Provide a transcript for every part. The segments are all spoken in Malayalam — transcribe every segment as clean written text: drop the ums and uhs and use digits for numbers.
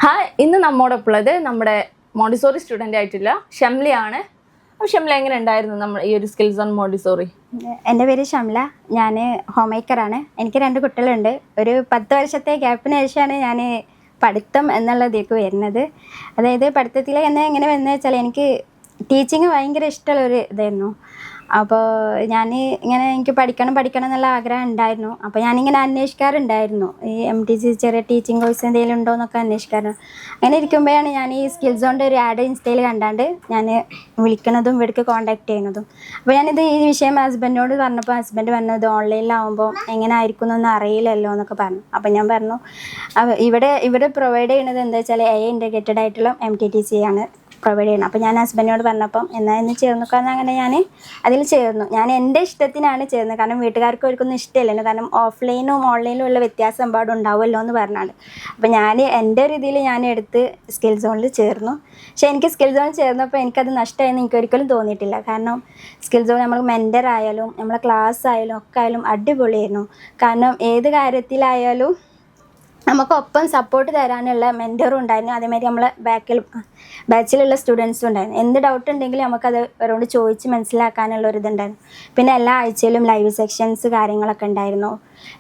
ഹായ്, ഇന്ന് നമ്മോടൊപ്പം ഉള്ളത് നമ്മുടെ മോണ്ടിസോറി സ്റ്റുഡൻ്റ് ആയിട്ടുള്ള ഷംലയാണ്. അപ്പോൾ ഷംല എങ്ങനെ ഉണ്ടായിരുന്നു നമ്മൾ ഈ ഒരു സ്കിൽസ് ഓൺ മോണ്ടിസോറി? എൻ്റെ പേര് ഷംല. ഞാൻ ഹോം മേക്കറാണ്. എനിക്ക് 2 കുട്ടികളുണ്ട്. ഒരു 10 വർഷത്തെ ഗ്യാപ്പിന് ശേഷമാണ് ഞാൻ പഠിത്തം എന്നുള്ളതിലേക്ക് വരുന്നത്. അതായത് പഠിത്തത്തിൽ എന്നെ എങ്ങനെ വരുന്നത് വെച്ചാൽ എനിക്ക് ടീച്ചിങ് ഭയങ്കര ഇഷ്ടമുള്ളൊരു ഇതായിരുന്നു. അപ്പോൾ ഞാൻ ഇങ്ങനെ എനിക്ക് പഠിക്കണം എന്നുള്ള ആഗ്രഹം ഉണ്ടായിരുന്നു. അപ്പോൾ ഞാനിങ്ങനെ അന്വേഷിക്കാറുണ്ടായിരുന്നു, ഈ MTC ചെറിയ ടീച്ചിങ് കോഴ്സ് എന്തെങ്കിലും ഉണ്ടോ എന്നൊക്കെ അന്വേഷിക്കാറുണ്ട്. അങ്ങനെ ഇരിക്കുമ്പോഴാണ് ഞാൻ ഈ സ്കിൽസ് കൊണ്ട് ഒരു ആഡ് ഇൻസ്റ്റയിൽ കണ്ടാണ്ട് ഞാൻ വിളിക്കുന്നതും ഇവിടേക്ക് കോൺടാക്ട് ചെയ്യുന്നതും. അപ്പോൾ ഞാനിത് ഈ വിഷയം ഹസ്ബൻഡിനോട് പറഞ്ഞപ്പോൾ ഹസ്ബൻഡ് പറഞ്ഞത് ഓൺലൈനിലാവുമ്പോൾ എങ്ങനെ ആയിരിക്കും എന്നൊന്നും അറിയില്ലല്ലോ എന്നൊക്കെ പറഞ്ഞു. അപ്പോൾ ഞാൻ പറഞ്ഞു ഇവിടെ പ്രൊവൈഡ് ചെയ്യുന്നത് എന്താ വെച്ചാൽ AI ഇൻ്റഗ്രേറ്റഡ് ആയിട്ടുള്ള MTTC ആണ് പ്രൊവൈഡ് ചെയ്യണം. അപ്പോൾ ഞാൻ ഹസ്ബൻഡിനോട് പറഞ്ഞപ്പം എന്നാൽ ഇന്ന് ചേർന്നു. അങ്ങനെ ഞാൻ അതിൽ ചേർന്നു. ഞാൻ എൻ്റെ ഇഷ്ടത്തിനാണ് ചേർന്നത്. കാരണം വീട്ടുകാർക്ക് അവർക്കൊന്നും ഇഷ്ടമില്ലല്ലോ. കാരണം ഓഫ്ലൈനും ഓൺലൈനും ഉള്ള വ്യത്യാസം പാടും ഉണ്ടാവുമല്ലോ എന്ന് പറഞ്ഞാണ്. അപ്പോൾ ഞാൻ എൻ്റെ രീതിയിൽ ഞാൻ എടുത്ത് സ്കിൽ സോണിൽ ചേർന്നു. പക്ഷേ എനിക്ക് സ്കിൽ സോണിൽ ചേർന്നപ്പോൾ എനിക്കത് നഷ്ടമായെന്ന് എനിക്ക് ഒരിക്കലും തോന്നിയിട്ടില്ല. കാരണം സ്കിൽ സോൺ നമ്മൾ മെൻറ്റർ ആയാലും നമ്മളെ ക്ലാസ് ആയാലും ഒക്കെ ആയാലും അടിപൊളിയായിരുന്നു. കാരണം ഏത് കാര്യത്തിലായാലും നമുക്കൊപ്പം സപ്പോർട്ട് തരാനുള്ള മെൻറ്ററും ഉണ്ടായിരുന്നു. അതേമാതിരി നമ്മളെ ബാച്ചിലുള്ള സ്റ്റുഡൻസും ഉണ്ടായിരുന്നു. എന്ത് ഡൗട്ട് ഉണ്ടെങ്കിലും നമുക്കത് അവരോട് ചോദിച്ച് മനസ്സിലാക്കാനുള്ള ഒരു ഇതുണ്ടായിരുന്നു. പിന്നെ എല്ലാ ആഴ്ചയിലും ലൈവ് സെക്ഷൻസ് കാര്യങ്ങളൊക്കെ ഉണ്ടായിരുന്നു.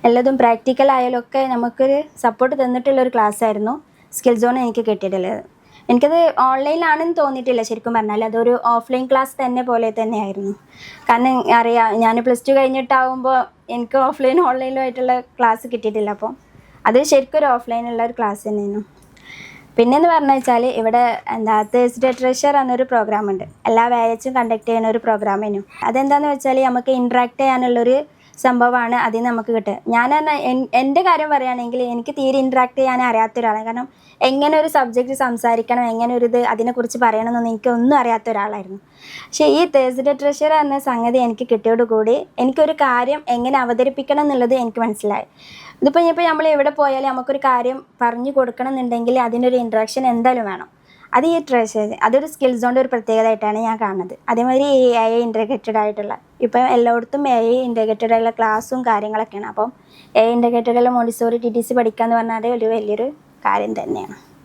എല്ലാതും പ്രാക്ടിക്കൽ ആയാലും ഒക്കെ നമുക്കൊരു സപ്പോർട്ട് തന്നിട്ടുള്ളൊരു ക്ലാസ് ആയിരുന്നു സ്കിൽ സോൺ എനിക്ക് കിട്ടിയിട്ടുള്ളത്. എനിക്കത് ഓൺലൈനിലാണെന്ന് തോന്നിയിട്ടില്ല. ശരിക്കും പറഞ്ഞാൽ അതൊരു ഓഫ്ലൈൻ ക്ലാസ് തന്നെ പോലെ തന്നെയായിരുന്നു. കാരണം അറിയാം, ഞാൻ +2 കഴിഞ്ഞിട്ടാവുമ്പോൾ എനിക്ക് ഓഫ്ലൈനും ഓൺലൈനും ആയിട്ടുള്ള ക്ലാസ് കിട്ടിയിട്ടില്ല. അപ്പോൾ അത് ശരിക്കും ഒരു ഓഫ്ലൈനുള്ള ഒരു ക്ലാസ് തന്നെയായിരുന്നു. പിന്നെയെന്ന് പറഞ്ഞു വെച്ചാൽ ഇവിടെ തേഴ്സ്ഡേ ട്രഷർ എന്നൊരു പ്രോഗ്രാം ഉണ്ട്. എല്ലാ വ്യാഴാഴ്ചയും കണ്ടക്ട് ചെയ്യുന്ന ഒരു പ്രോഗ്രാമിനു. അതെന്താണെന്ന് വെച്ചാൽ നമുക്ക് ഇൻട്രാക്ട് ചെയ്യാനുള്ളൊരു സംഭവമാണ് അതിൽ നമുക്ക് കിട്ടുക. ഞാൻ എൻ്റെ കാര്യം പറയുകയാണെങ്കിൽ എനിക്ക് തീരെ ഇൻട്രാക്ട് ചെയ്യാൻ അറിയാത്ത ഒരാളാണ്. കാരണം എങ്ങനെ ഒരു സബ്ജക്റ്റ് സംസാരിക്കണം, എങ്ങനെ ഒരു അതിനെക്കുറിച്ച് പറയണമെന്നൊന്നും എനിക്കൊന്നും അറിയാത്ത ഒരാളായിരുന്നു. പക്ഷേ ഈ തേഴ്സ്ഡേ ട്രഷർ എന്ന സംഗതി എനിക്ക് കിട്ടിയോടുകൂടി എനിക്കൊരു കാര്യം എങ്ങനെ അവതരിപ്പിക്കണം എന്നുള്ളത് എനിക്ക് മനസ്സിലായി. ഇപ്പോൾ നമ്മൾ എവിടെ പോയാലും നമുക്കൊരു കാര്യം പറഞ്ഞു കൊടുക്കണം എന്നുണ്ടെങ്കിൽ അതിനൊരു ഇൻട്രാക്ഷൻ എന്തായാലും വേണം. അത് ഈ ട്രഷർ അതൊരു സ്കിൽ സോണിൻ്റെ ഒരു പ്രത്യേകതയായിട്ടാണ് ഞാൻ കാണുന്നത്. അതേമാതിരി ഈ AI ഇൻ്റഗ്രേറ്റഡ് ആയിട്ടുള്ള ഇപ്പം എല്ലായിടത്തും AI ഇൻ്റഗ്രേറ്റഡ് ആയിട്ടുള്ള ക്ലാസ്സും കാര്യങ്ങളൊക്കെയാണ്. അപ്പം AI ഇൻ്റഗ്രേറ്റഡ് ആയിട്ടുള്ള മോണ്ടിസോറി TTC പഠിക്കുക എന്ന് പറഞ്ഞാൽ ഒരു വലിയൊരു കാര്യം തന്നെയാണ്.